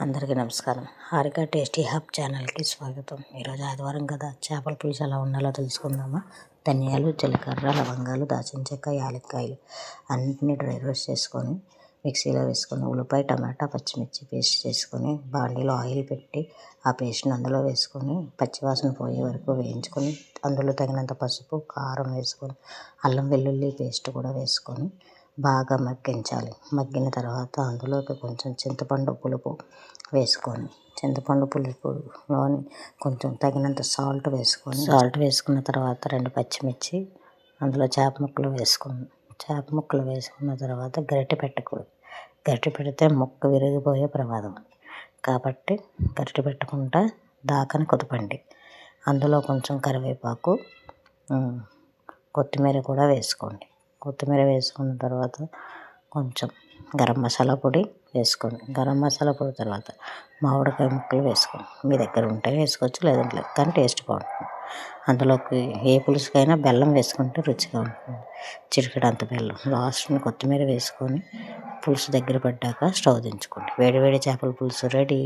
అందరికీ నమస్కారం. Harika tasty hub ఛానల్కి స్వాగతం. ఈరోజు ఆదివారం కదా, చేపల పులుసు ఎలా ఉండాలో తెలుసుకుందామా. ధనియాలు, జీలకర్ర, లవంగాలు, దాల్చిన చెక్క, యాలక్కాయలు అన్నింటినీ డ్రై రోస్ట్ చేసుకొని మిక్సీలో వేసుకొని ఉల్లిపాయ, టమాటా, పచ్చిమిర్చి పేస్ట్ చేసుకొని బాండీలో ఆయిల్ పెట్టి ఆ పేస్ట్ని అందులో వేసుకొని పచ్చివాసన పోయే వరకు వేయించుకొని అందులో తగినంత పసుపు, కారం వేసుకొని అల్లం వెల్లుల్లి పేస్ట్ కూడా వేసుకొని బాగా మగ్గించాలి. మగ్గిన తర్వాత అందులోకి కొంచెం చింతపండు పులుపు వేసుకొని చింతపండు పులుపులోని కొంచెం తగినంత సాల్ట్ వేసుకున్న తర్వాత 2 పచ్చిమిర్చి అందులో చేప ముక్కలు వేసుకున్న తర్వాత గరిటె పెట్టకూడదు. గరిటె పెడితే ముక్క విరిగిపోయే ప్రమాదం కాబట్టి గరిటె పెట్టకుండా దాకని కుదపండి. అందులో కొంచెం కరివేపాకు, కొత్తిమీర కూడా వేసుకోండి. కొత్తిమీర వేసుకున్న తర్వాత కొంచెం గరం మసాలా పొడి వేసుకోండి. గరం మసాలా పొడి తర్వాత మామిడికాయ ముక్కలు వేసుకోండి. మీ దగ్గర ఉంటే వేసుకోవచ్చు, లేదంటే లేదు, కానీ టేస్ట్ బాగుంటుంది. అందులోకి ఏ పులుసుకైనా బెల్లం వేసుకుంటే రుచిగా ఉంటుంది. చిటికెడంత బెల్లం. లాస్ట్ని కొత్తిమీర వేసుకొని పులుసు దగ్గర పడ్డాక స్టవ్ దించుకోండి. వేడి వేడి చేపల పులుసు రెడీ.